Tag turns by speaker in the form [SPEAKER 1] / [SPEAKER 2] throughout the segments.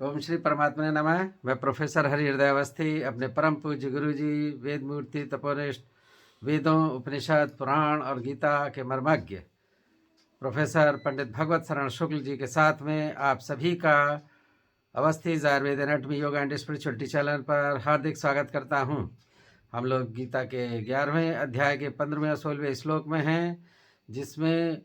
[SPEAKER 1] ओम श्री परमात्मा ने नमः। मैं प्रोफेसर हरि हृदय अवस्थी अपने परम पूज्य गुरु जी वेद मूर्ति तपोनिष्ठ वेदों उपनिषद पुराण और गीता के मर्मज्ञ प्रोफेसर पंडित भगवत शरण शुक्ल जी के साथ में आप सभी का Awasthi Ayurveda anatomy yoga and spirituality channel पर हार्दिक स्वागत करता हूँ। हम लोग गीता के 11वें अध्याय के 15वें और 16वें श्लोक में हैं, जिसमें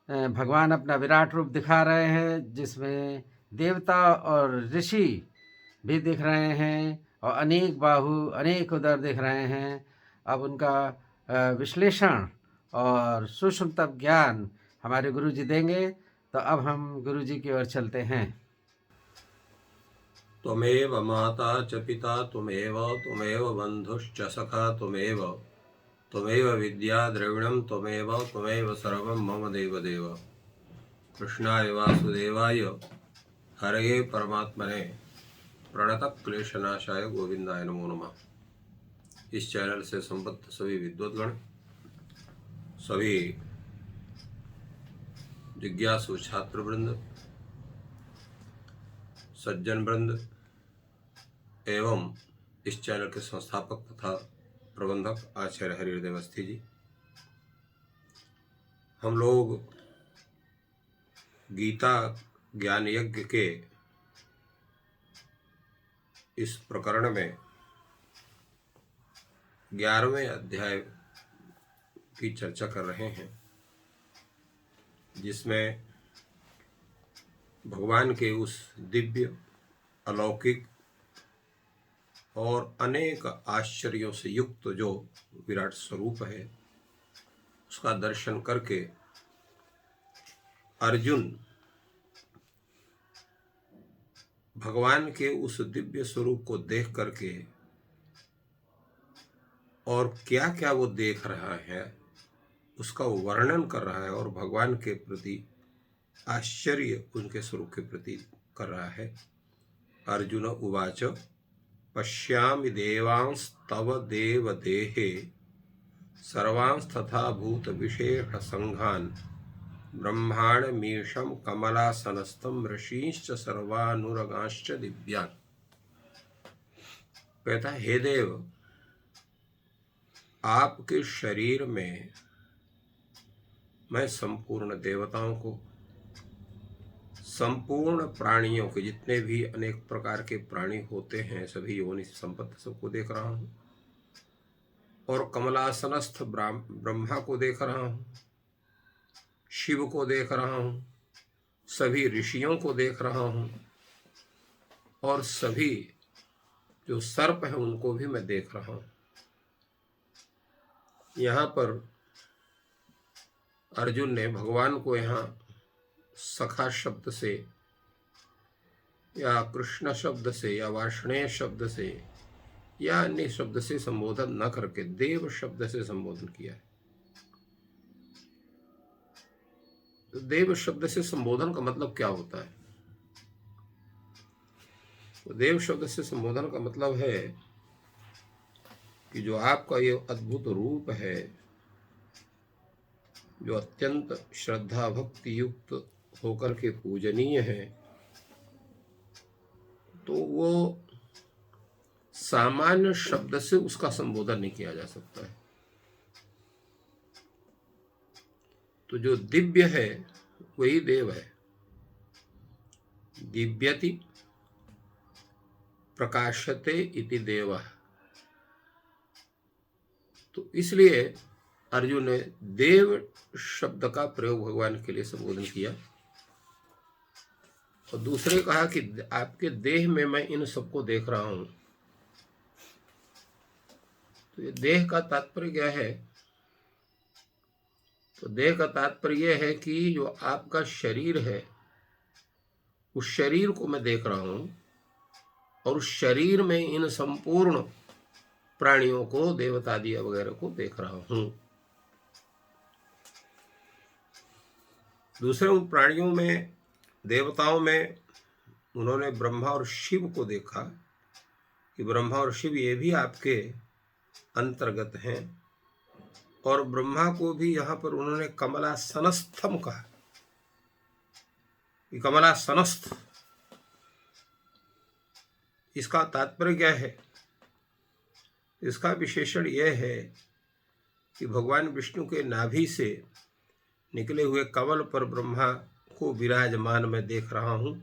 [SPEAKER 1] भगवान अपना विराट रूप दिखा रहे हैं, जिसमें देवता और ऋषि भी दिख रहे हैं और अनेक बाहु अनेक उदर दिख रहे हैं। अब उनका विश्लेषण और सूक्ष्मतम ज्ञान हमारे गुरु जी देंगे, तो अब हम गुरु जी की ओर चलते हैं।
[SPEAKER 2] त्वमेव माता च पिता त्वमेव बन्धुश्च सखा त्वमेव विद्या द्रविणं त्वमेव सर्वं मम देवदेव। कृष्णाय वासुदेवाय हरये परमात्मने प्रणतक्लेशनाशाय गोविंदाय नमो नमः। इस चैनल से संबद्ध सभी विद्वद्गण, सभी जिज्ञासु छात्रवृंद, सज्जन वृंद एवं इस चैनल के संस्थापक तथा प्रबंधक आचार्य हरि हृदय अवस्थी जी, हम लोग गीता ज्ञान यज्ञ के इस प्रकरण में 11वें अध्याय की चर्चा कर रहे हैं, जिसमें भगवान के उस दिव्य अलौकिक और अनेक आश्चर्यों से युक्त जो विराट स्वरूप है, उसका दर्शन करके अर्जुन भगवान के उस दिव्य स्वरूप को देख करके और क्या क्या वो देख रहा है उसका वर्णन कर रहा है और भगवान के प्रति आश्चर्य उनके स्वरूप के प्रति कर रहा है। अर्जुन उवाच पश्यामि देवांस्तव देवदेहे सर्वांस्तथा भूत विशेष संघान ब्रह्मांडमीशं कमलासनस्थं ऋषींश्च सर्वानुरगांश्च दिव्यान्। कहता है, हे देव, आपके शरीर में मैं संपूर्ण देवताओं को, संपूर्ण प्राणियों के, जितने भी अनेक प्रकार के प्राणी होते हैं, सभी योनि संपत्ति सबको देख रहा हूँ, और कमलासनस्थ ब्रह्मा को देख रहा हूँ, शिव को देख रहा हूँ, सभी ऋषियों को देख रहा हूँ, और सभी जो सर्प हैं उनको भी मैं देख रहा हूँ। यहाँ पर अर्जुन ने भगवान को यहाँ सखा शब्द से या कृष्ण शब्द से या वार्ष्णेय शब्द से या अन्य शब्द से संबोधन न करके देव शब्द से संबोधन किया है। तो देव शब्द से संबोधन का मतलब क्या होता है? तो देव शब्द से संबोधन का मतलब है कि जो आपका ये अद्भुत रूप है, जो अत्यंत श्रद्धा भक्ति युक्त होकर के पूजनीय है, तो वो सामान्य शब्द से उसका संबोधन नहीं किया जा सकता है। तो जो दिव्य है वही देव है। दिव्यति प्रकाशते इति देवः। तो इसलिए अर्जुन ने देव शब्द का प्रयोग भगवान के लिए संबोधन किया। और दूसरे कहा कि आपके देह में मैं इन सबको देख रहा हूं। तो ये देह का तात्पर्य क्या है? तो देह का तात्पर्य यह है कि जो आपका शरीर है, उस शरीर को मैं देख रहा हूं, और उस शरीर में इन संपूर्ण प्राणियों को, देवतादि वगैरह को देख रहा हूं। दूसरे उन प्राणियों में, देवताओं में, उन्होंने ब्रह्मा और शिव को देखा कि ब्रह्मा और शिव ये भी आपके अंतर्गत हैं, और ब्रह्मा को भी यहाँ पर उन्होंने कमलासनस्थम कहा कि कमलासनस्थ, इसका तात्पर्य क्या है? इसका विशेषण यह है कि भगवान विष्णु के नाभि से निकले हुए कमल पर ब्रह्मा को विराजमान मैं देख रहा हूँ,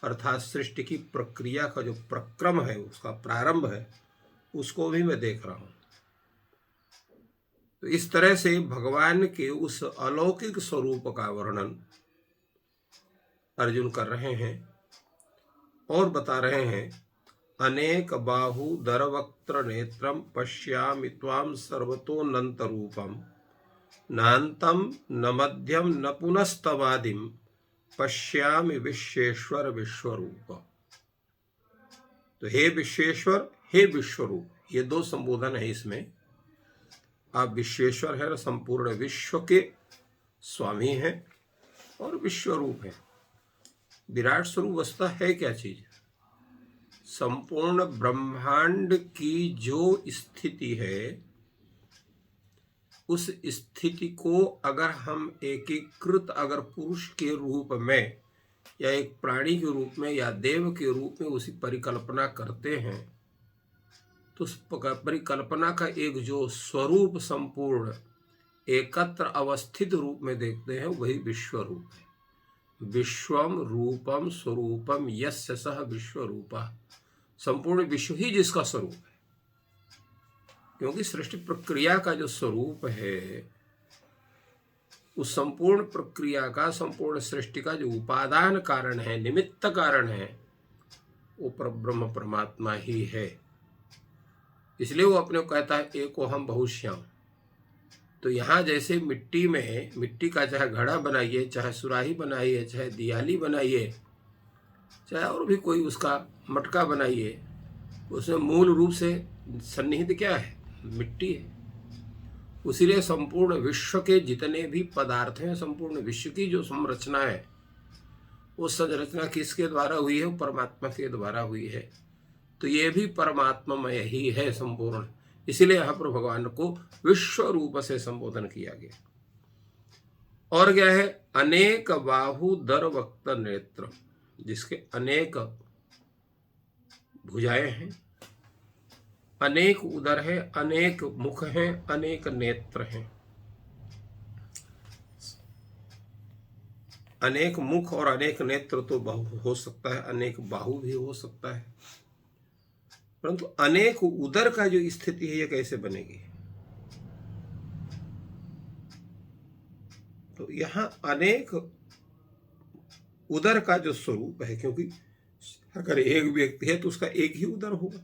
[SPEAKER 2] अर्थात सृष्टि की प्रक्रिया का जो प्रक्रम है, उसका प्रारंभ है, उसको भी मैं देख रहा हूँ। तो इस तरह से भगवान के उस अलौकिक स्वरूप का वर्णन अर्जुन कर रहे हैं और बता रहे हैं, अनेक बाहु दरवक्त्र नेत्रम पश्यामि त्वां सर्वतोऽनंत रूपम नान्तं न मध्यम न पुनस्तवादिम पश्यामि विश्वेश्वर विश्वरूप। तो हे विश्वेश्वर, हे विश्वरूप, ये दो संबोधन है इसमें। आप विश्वेश्वर है, संपूर्ण विश्व के स्वामी हैं, और विश्वरूप है। विराट स्वरूप वस्तुतः है क्या चीज? संपूर्ण ब्रह्मांड की जो स्थिति है, उस स्थिति को अगर हम एकीकृत अगर पुरुष के रूप में या एक प्राणी के रूप में या देव के रूप में उसी परिकल्पना करते हैं, तो उस परिकल्पना का एक जो स्वरूप संपूर्ण एकत्र अवस्थित रूप में देखते हैं, वही विश्व रूप है। विश्वम रूपम स्वरूपम यस्य सह विश्वरूपा। संपूर्ण विश्व ही जिसका स्वरूप है, क्योंकि सृष्टि प्रक्रिया का जो स्वरूप है, उस संपूर्ण प्रक्रिया का, संपूर्ण सृष्टि का जो उपादान कारण है, निमित्त कारण है, वो परब्रह्म परमात्मा ही है। इसलिए वो अपने को कहता है एको हम बहुश्याम। तो यहाँ जैसे मिट्टी में, मिट्टी का चाहे घड़ा बनाइए, चाहे सुराही बनाइए, चाहे दियाली बनाइए, चाहे और भी कोई उसका मटका बनाइए, उसमें मूल रूप से सन्निहित क्या है? मिट्टी है। उसीलिए संपूर्ण विश्व के जितने भी पदार्थ हैं, संपूर्ण विश्व की जो संरचना है, वो संरचना किसके द्वारा हुई है? वो परमात्मा के द्वारा हुई है। तो ये भी परमात्मामय ही है संपूर्ण। इसीलिए यहाँ पर भगवान को विश्व रूप से संबोधन किया गया। और क्या है? अनेक बाहु दर वक्त नेत्र, जिसके अनेक भुजाएं हैं, अनेक उदर है, अनेक मुख हैं, अनेक नेत्र हैं। अनेक मुख और अनेक नेत्र तो बहु हो सकता है, अनेक बाहु भी हो सकता है, परंतु अनेक उदर का जो स्थिति है, ये कैसे बनेगी? तो यहां अनेक उदर का जो स्वरूप है, क्योंकि अगर एक व्यक्ति है तो उसका एक ही उदर होगा,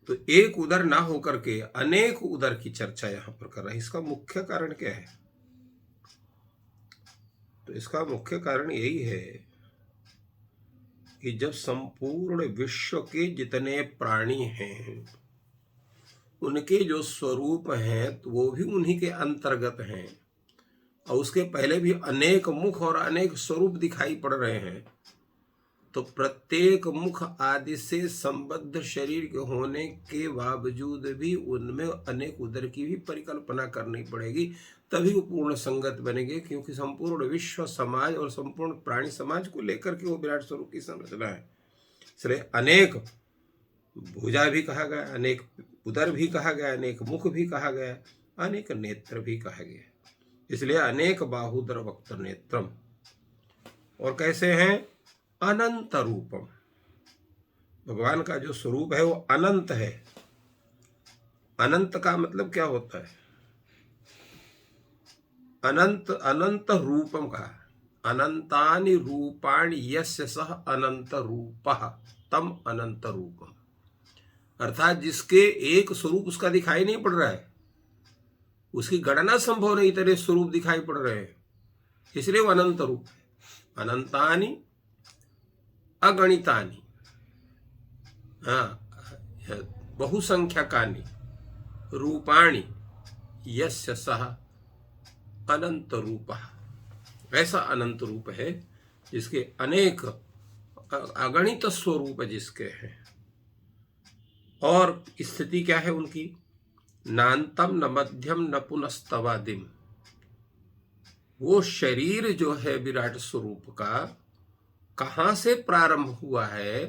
[SPEAKER 2] तो एक उदर ना होकर के अनेक उदर की चर्चा यहां पर कर रहा है। इसका मुख्य कारण क्या है? तो इसका मुख्य कारण यही है कि जब संपूर्ण विश्व के जितने प्राणी हैं, उनके जो स्वरूप हैं, तो वो भी उन्हीं के अंतर्गत हैं, और उसके पहले भी अनेक मुख और अनेक स्वरूप दिखाई पड़ रहे हैं। तो प्रत्येक मुख आदि से संबद्ध शरीर के होने के बावजूद भी उनमें अनेक उदर की भी परिकल्पना करनी पड़ेगी, तभी वो पूर्ण संगत बनेंगे। क्योंकि संपूर्ण विश्व समाज और संपूर्ण प्राणी समाज को लेकर के वो विराट स्वरूप की संरचना है। इसलिए अनेक भुजा भी कहा गया, अनेक उदर भी कहा गया, अनेक मुख भी कहा गया, अनेक नेत्र भी कहा गया। इसलिए अनेक बाहुदर वक्त नेत्रम। और कैसे हैं? अनंत रूपम। भगवान का जो स्वरूप है वो अनंत है। अनंत का मतलब क्या होता है? अनंत, अनंत रूपम का, अनंतानि रूपाणि यस्य सह अनंत रूपः तम अनंत रूपम। अर्थात जिसके एक स्वरूप उसका दिखाई नहीं पड़ रहा है, उसकी गणना संभव नहीं, तेरे स्वरूप दिखाई पड़ रहे हैं, इसलिए वो अनंत रूप है। अनंतानि अगणितानि, बहुसंख्यकानि रूपाणि यस्य सह अनंत रूपः। ऐसा अनंत रूप है जिसके अनेक अगणित स्वरूप जिसके हैं। और स्थिति क्या है उनकी? नान्तम न मध्यम न पुनस्तवादिम। वो शरीर जो है विराट स्वरूप का, कहाँ से प्रारंभ हुआ है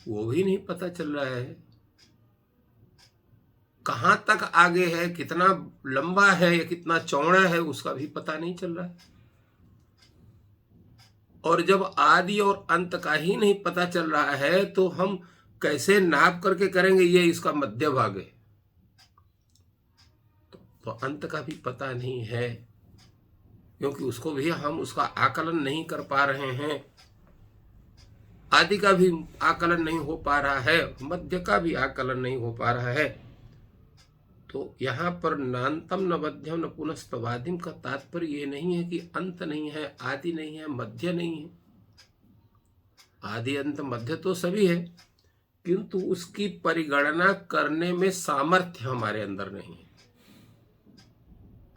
[SPEAKER 2] वो भी नहीं पता चल रहा है, कहाँ तक आगे है, कितना लंबा है या कितना चौड़ा है उसका भी पता नहीं चल रहा है। और जब आदि और अंत का ही नहीं पता चल रहा है तो हम कैसे नाप करके करेंगे ये इसका मध्य भाग है। तो अंत का भी पता नहीं है, क्योंकि उसको भी हम उसका आकलन नहीं कर पा रहे हैं। आदि का भी आकलन नहीं हो पा रहा है, मध्य का भी आकलन नहीं हो पा रहा है। तो यहाँ पर नान्तम न मध्यम न पुनस्तवादिम का तात्पर्य ये नहीं है कि अंत नहीं है, आदि नहीं है, मध्य नहीं है। आदि अंत मध्य तो सभी है, किंतु उसकी परिगणना करने में सामर्थ्य हमारे अंदर नहीं है।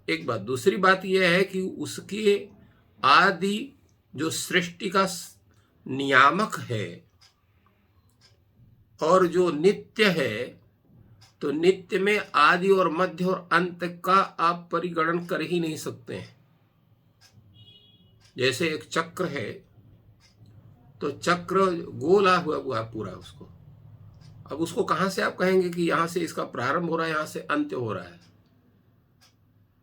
[SPEAKER 2] एक बात। दूसरी बात यह है कि उसके आदि जो सृष्टि का नियामक है और जो नित्य है, तो नित्य में आदि और मध्य और अंत का आप परिगणन कर ही नहीं सकते हैं। जैसे एक चक्र है तो चक्र गोला हुआ पूरा, उसको अब उसको कहां से आप कहेंगे कि यहां से इसका प्रारंभ हो रहा है, यहां से अंत्य हो रहा है।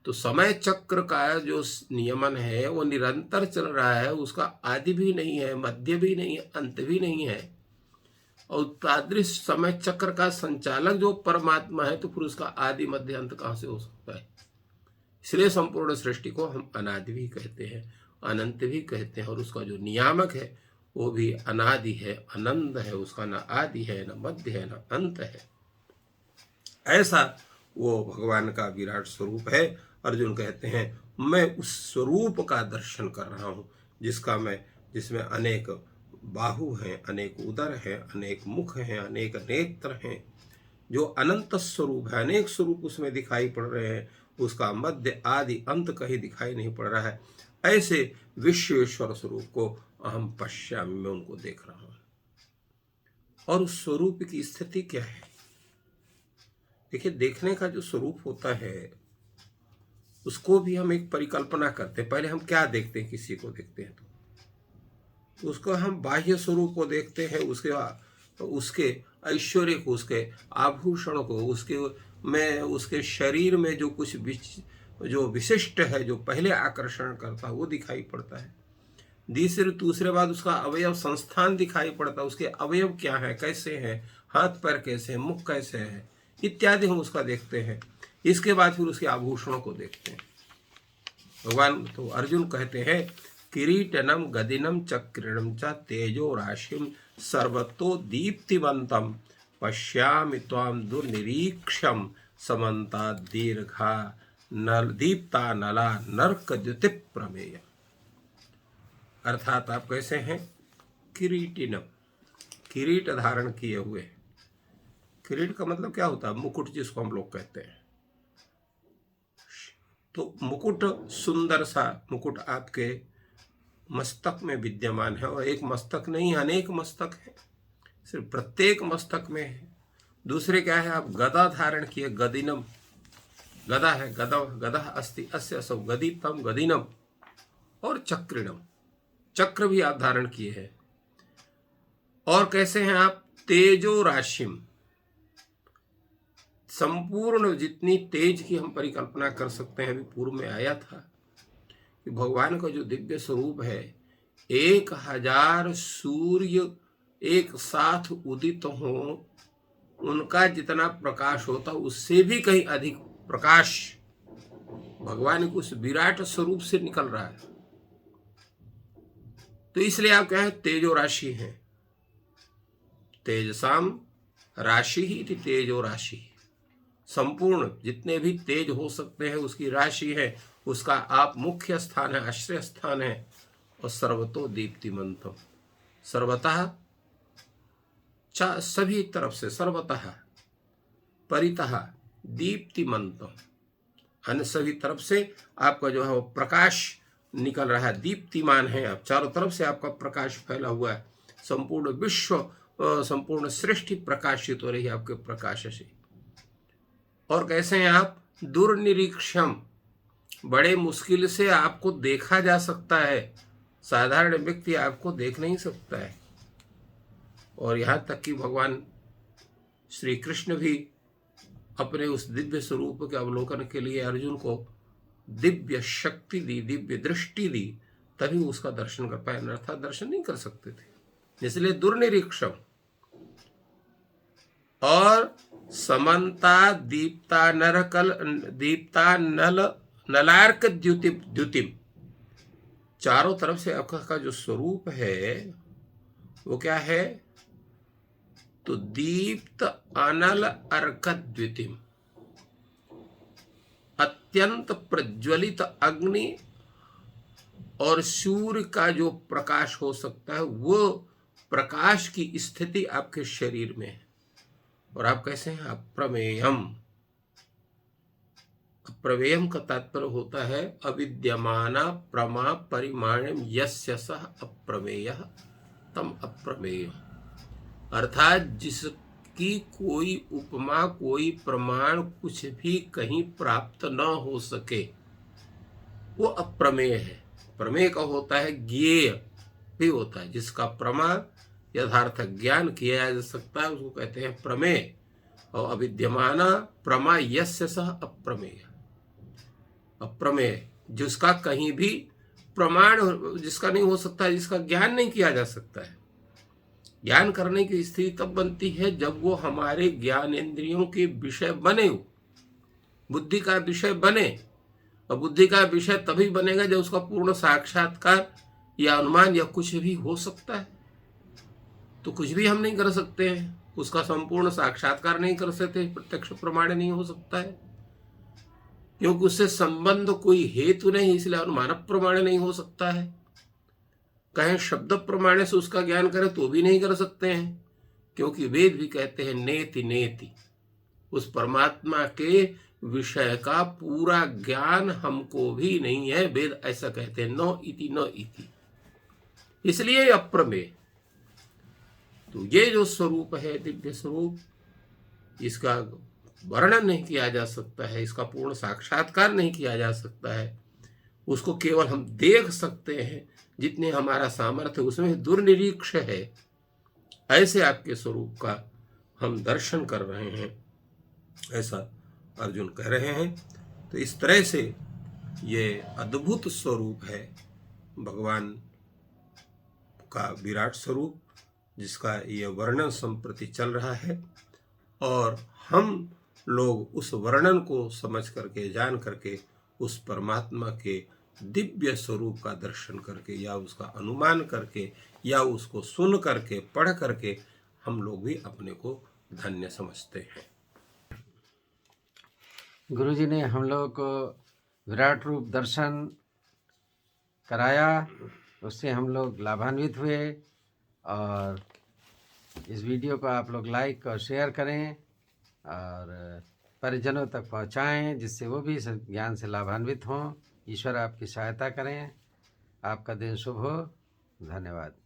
[SPEAKER 2] तो समय चक्र का जो नियमन है वो निरंतर चल रहा है, उसका आदि भी नहीं है, मध्य भी नहीं है, अंत भी नहीं है। और तादृश समय चक्र का संचालक जो परमात्मा है, तो फिर उसका आदि मध्य अंत कहां से हो सकता है। इसलिए संपूर्ण सृष्टि को हम अनादि भी कहते हैं, अनंत भी कहते हैं। और उसका जो नियामक है वो भी अनादि है, अनंत है, उसका न आदि है, न मध्य है, न अंत है। ऐसा वो भगवान का विराट स्वरूप है। अर्जुन कहते हैं मैं उस स्वरूप का दर्शन कर रहा हूं जिसमें अनेक बाहु हैं, अनेक उदर हैं, अनेक मुख हैं, अनेक नेत्र हैं, जो अनंत स्वरूप है। अनेक स्वरूप उसमें दिखाई पड़ रहे हैं, उसका मध्य आदि अंत कहीं दिखाई नहीं पड़ रहा है। ऐसे विश्वेश्वर स्वरूप को अहम पश्यामि, मैं उनको देख रहा हूं। और उस स्वरूप की स्थिति क्या है? देखिए, देखने का जो स्वरूप होता है उसको भी हम एक परिकल्पना करते हैं। पहले हम क्या देखते हैं, किसी को देखते हैं तो उसको हम बाह्य स्वरूप को देखते हैं, उसके ऐश्वर्य को, उसके आभूषण को, उसके शरीर में जो कुछ जो विशिष्ट है, जो पहले आकर्षण करता है वो दिखाई पड़ता है। दूसरे बाद उसका अवयव संस्थान दिखाई पड़ता है, उसके अवयव क्या है, कैसे हैं, हाथ पैर कैसे हैं, मुख कैसे है, इत्यादि हम उसका देखते हैं। इसके बाद फिर उसके आभूषणों को देखते हैं। भगवान तो अर्जुन कहते हैं किरीटनम गदिनम चक्रिणम च तेजो राशिम सर्वतो दीप्तिवंतम पश्यामि त्वाम दुर्निरीक्षम समन्ता दीर्घा नल दीप्ता नला नर्क द्युति प्रमेय। अर्थात आप कैसे हैं? किरीटिनम, किरीट धारण किए हुए। किरीट का मतलब क्या होता है? मुकुट, जिसको हम लोग कहते हैं। तो मुकुट, सुंदर सा मुकुट आपके मस्तक में विद्यमान है। और एक मस्तक नहीं, अनेक मस्तक है, सिर्फ प्रत्येक मस्तक में है। दूसरे क्या है? आप गदा धारण किए, गदिनम, गदा है, गदा अस्ति अस्य असौ गदीतम गदिनम। और चक्रिणम, चक्र भी आप धारण किए हैं। और कैसे हैं आप? तेजो राशिम, संपूर्ण जितनी तेज की हम परिकल्पना कर सकते हैं। अभी पूर्व में आया था कि भगवान का जो दिव्य स्वरूप है, 1000 सूर्य एक साथ उदित हो, उनका जितना प्रकाश होता उससे भी कहीं अधिक प्रकाश भगवान के उस विराट स्वरूप से निकल रहा है। तो इसलिए आप क्या है? तेजो राशि हैं। तेजसाम राशि ही थी, तेजो राशि। संपूर्ण जितने भी तेज हो सकते हैं उसकी राशि है, उसका आप मुख्य स्थान है, आश्रय स्थान है। और सर्वतो दीप्तिमंतम, सर्वतः सभी तरफ से, सर्वतः परितः दीप्तिमंतम, अन्य सभी तरफ से आपका जो है वो प्रकाश निकल रहा है, दीप्तिमान है आप। चारों तरफ से आपका प्रकाश फैला हुआ है। संपूर्ण विश्व, संपूर्ण सृष्टि प्रकाशित हो रही है आपके प्रकाश से। और कैसे हैं आप? दुर्निरीक्षम, बड़े मुश्किल से आपको देखा जा सकता है। साधारण व्यक्ति आपको देख नहीं सकता है। और यहाँ तक कि भगवान श्री कृष्ण भी अपने उस दिव्य स्वरूप के अवलोकन के लिए अर्जुन को दिव्य शक्ति दी, दिव्य दृष्टि दी, तभी उसका दर्शन कर पाए, अन्यथा दर्शन नहीं कर सकते थे। इसलिए दुर्निरीक्षम और समन्ता दीप्ता नल नलार्क द्युतिम, चारों तरफ से आपका जो स्वरूप है वो क्या है? तो दीप्त अनल अर्क द्युतिम, अत्यंत प्रज्वलित अग्नि और सूर्य का जो प्रकाश हो सकता है वो प्रकाश की स्थिति आपके शरीर में है। और आप कैसे हैं? अप्रमेयम। अप्रमेयम का तात्पर्य होता है अविद्यमाना प्रमा परिमाणम यस्य सः अप्रमेयः तम अप्रमेय, अर्थात जिसकी कोई उपमा, कोई प्रमाण, कुछ भी कहीं प्राप्त न हो सके, वो अप्रमेय है। प्रमेय का होता है ज्ञेय भी होता है, जिसका प्रमा यथार्थ ज्ञान किया जा सकता है, उसको कहते हैं प्रमेय। और अविद्यमाना प्रमा यस्य सः अप्रमेय, अप्रमेय जिसका कहीं भी प्रमाण जिसका नहीं हो सकता है, जिसका ज्ञान नहीं किया जा सकता है। ज्ञान करने की स्थिति तब बनती है जब वो हमारे ज्ञानेंद्रियों के विषय बने, बुद्धि का विषय बने। और बुद्धि का विषय तभी बनेगा जब उसका पूर्ण साक्षात्कार या अनुमान या कुछ भी हो सकता है। तो कुछ भी हम नहीं कर सकते हैं, उसका संपूर्ण साक्षात्कार नहीं कर सकते, प्रत्यक्ष प्रमाण नहीं हो सकता है, क्योंकि उससे संबंध कोई हेतु नहीं, इसलिए अनुमान प्रमाण नहीं हो सकता है। कहें शब्द प्रमाण से उसका ज्ञान करें तो भी नहीं कर सकते हैं, क्योंकि वेद भी कहते हैं नेति नेति, उस परमात्मा के विषय का पूरा ज्ञान हमको भी नहीं है। वेद ऐसा कहते हैं, न इति, इसलिए अप्रमेय। तो ये जो स्वरूप है दिव्य स्वरूप, इसका वर्णन नहीं किया जा सकता है, इसका पूर्ण साक्षात्कार नहीं किया जा सकता है, उसको केवल हम देख सकते हैं जितने हमारा सामर्थ्य उसमें दुर्निरीक्ष है। ऐसे आपके स्वरूप का हम दर्शन कर रहे हैं, ऐसा अर्जुन कह रहे हैं। तो इस तरह से ये अद्भुत स्वरूप है भगवान का विराट स्वरूप, जिसका ये वर्णन संप्रति चल रहा है। और हम लोग उस वर्णन को समझ करके, जान करके, उस परमात्मा के दिव्य स्वरूप का दर्शन करके या उसका अनुमान करके या उसको सुन करके, पढ़ करके हम लोग भी अपने को धन्य समझते हैं।
[SPEAKER 1] गुरुजी ने हम लोग को विराट रूप दर्शन कराया, उससे हम लोग लाभान्वित हुए। और इस वीडियो को आप लोग लाइक और शेयर करें और परिजनों तक पहुंचाएं, जिससे वो भी इस ज्ञान से लाभान्वित हों। ईश्वर आपकी सहायता करें। आपका दिन शुभ हो। धन्यवाद।